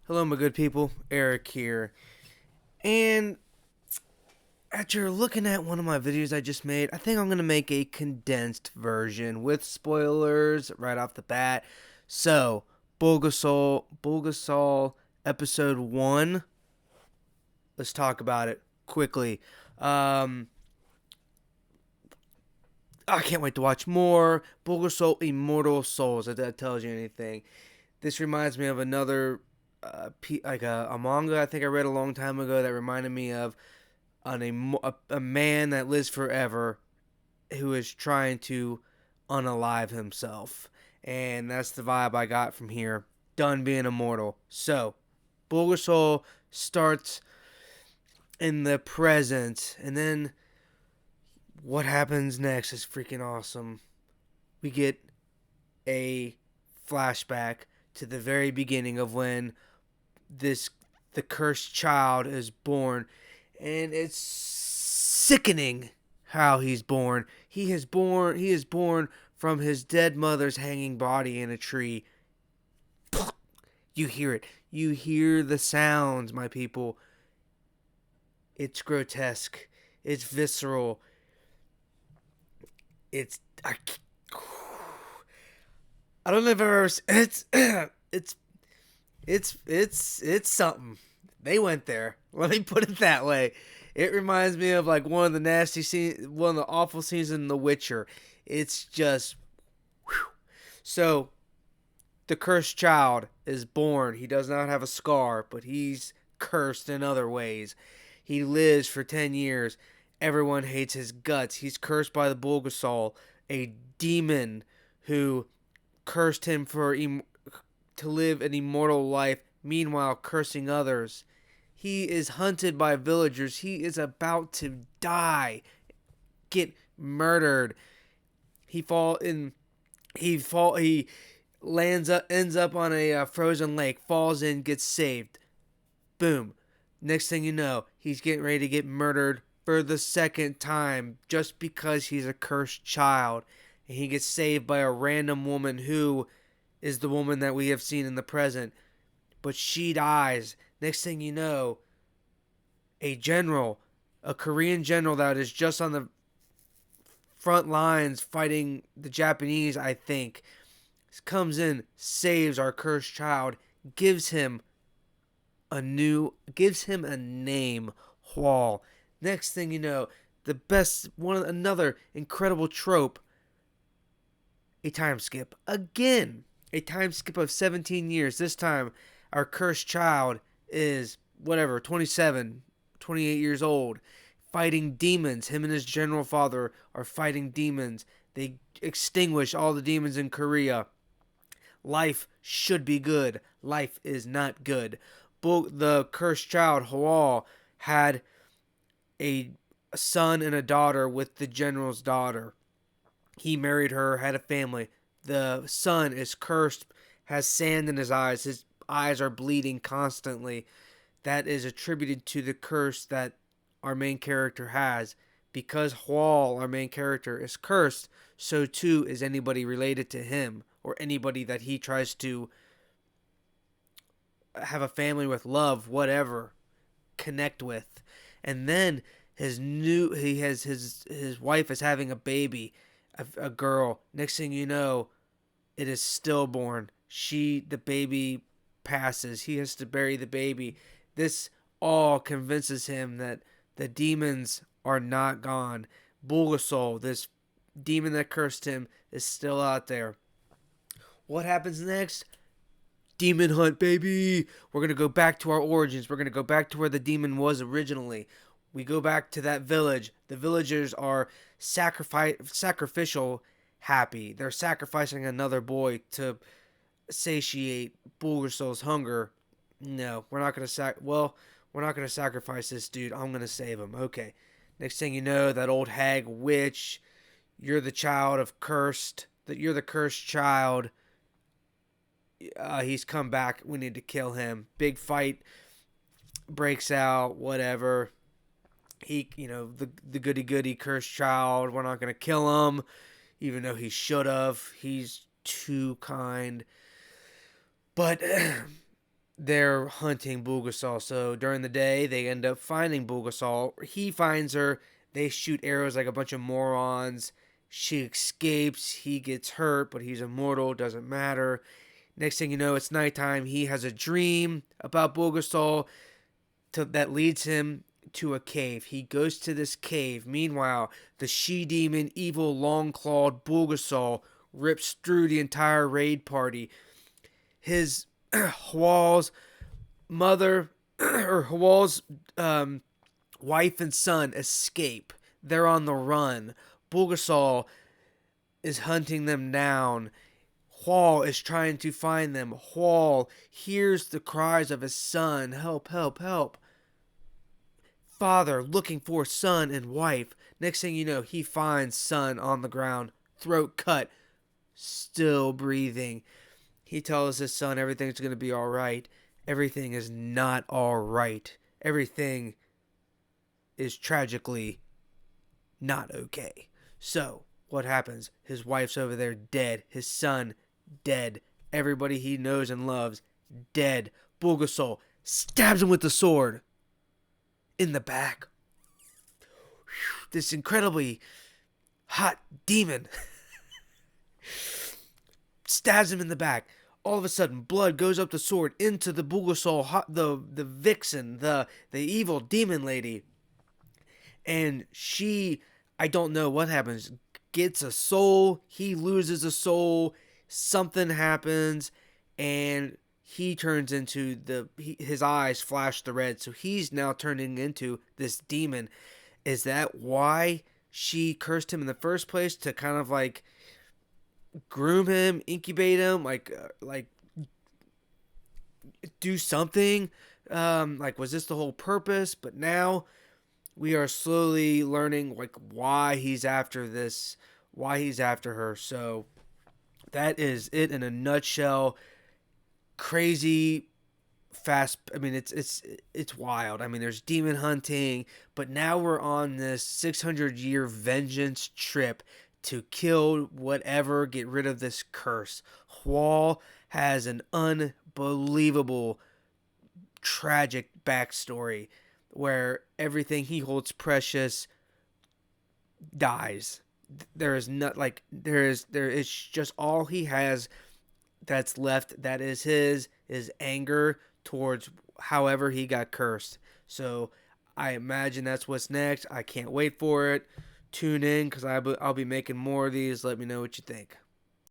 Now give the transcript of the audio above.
Hello, my good people. Eric here. And after looking at one of my videos I just made, I think I'm going to make a condensed version with spoilers right off the bat. So, Bulgasal episode 1. Let's talk about it quickly. Um, I can't wait to watch more. Bulgasal Immortal Souls, if that tells you anything. This reminds me of another, like a manga I think I read a long time ago that reminded me of a man that lives forever who is trying to unalive himself. And that's the vibe I got from here. Done being immortal. So, Bulgasol starts in the present, and then what happens next is freaking awesome. We get a flashback to the very beginning of when this the cursed child is born, and it's sickening how he's born. He is born from his dead mother's hanging body in a tree. You hear it. You hear the sounds, my people. It's grotesque. It's visceral. It's I don't know if I've ever. It's something. They went there. Let me put it that way. It reminds me of like one of the nasty scenes, one of the awful scenes in The Witcher. It's just, whew. So the cursed child is born. He does not have a scar, but he's cursed in other ways. He lives for 10 years. Everyone hates his guts. He's cursed by the Bulgasal, a demon who cursed him to live an immortal life, meanwhile cursing others. He is hunted by villagers. He is about to die, get murdered. He ends up on a frozen lake, falls in, gets saved. Boom. Next thing you know, he's getting ready to get murdered for the second time just because he's a cursed child. And he gets saved by a random woman who is the woman that we have seen in the present. But she dies. Next thing you know, a general, a Korean general that is just on the front lines fighting the Japanese, I think, comes in, saves our cursed child, gives him gives him a name, Hwal. Next thing you know, another incredible trope, a time skip. Again, a time skip of 17 years. This time, our cursed child is, 27, 28 years old, fighting demons. Him and his general father are fighting demons. They extinguish all the demons in Korea. Life should be good. Life is not good. The cursed child, Hwal, had a son and a daughter with the general's daughter. He married her, had a family. The son is cursed, has sand in his eyes. His eyes are bleeding constantly. That is attributed to the curse that our main character has. Because Hwal, our main character, is cursed, so too is anybody related to him or anybody that he tries to have a family with, love, whatever, connect with. And then his wife is having a baby, a girl. Next thing you know, it is stillborn. The baby passes. He has to bury the baby. This all convinces him that the demons are not gone. Bulgasol, this demon that cursed him, is still out there. What happens next? Demon hunt, baby. We're going to go back to our origins. We're going to go back to where the demon was originally. We go back to that village. The villagers are sacrificial happy. They're sacrificing another boy to satiate Bulgasol's hunger. No, we're not going to we're not going to sacrifice this dude. I'm going to save him. Okay. Next thing you know, that old hag witch, you're the cursed child. He's come back. We need to kill him. Big fight breaks out. Whatever. The goody cursed child. We're not gonna kill him, even though he should have. He's too kind. But they're hunting Bulgasal. So during the day, they end up finding Bulgasal. He finds her. They shoot arrows like a bunch of morons. She escapes. He gets hurt, but he's immortal. Doesn't matter. Next thing you know, it's nighttime. He has a dream about Bulgasal that leads him to a cave. He goes to this cave. Meanwhile, the she demon, evil, long clawed Bulgasal rips through the entire raid party. His Hwal's mother or Hwal's wife and son escape. They're on the run. Bulgasal is hunting them down. Hwal is trying to find them. Hwal hears the cries of his son. Help, help, help. Father looking for son and wife. Next thing you know, he finds son on the ground, throat cut, still breathing. He tells his son everything's going to be all right. Everything is not all right. Everything is tragically not okay. So, what happens? His wife's over there dead. His son dead. Everybody he knows and loves dead. Bulgasal stabs him with the sword in the back. This incredibly hot demon stabs him in the back. All of a sudden, blood goes up the sword into the Bulgasal, the vixen, the evil demon lady, and she, I don't know what happens, gets a soul. He loses a soul. Something happens, and he turns into his eyes flash the red, so he's now turning into this demon. Is that why she cursed him in the first place, to kind of like groom him, incubate him, like do something? Like, was this the whole purpose? But now we are slowly learning like why he's after this, why he's after her. So that is it in a nutshell. Crazy fast. I mean, it's wild. I mean, there's demon hunting, but now we're on this 600-year vengeance trip to kill whatever, get rid of this curse. Hwal has an unbelievable tragic backstory where everything he holds precious dies. There is not like there is just all he has that's left that is his is anger towards however he got cursed. So I imagine that's what's next. I can't wait for it. Tune in because I'll be making more of these. Let me know what you think.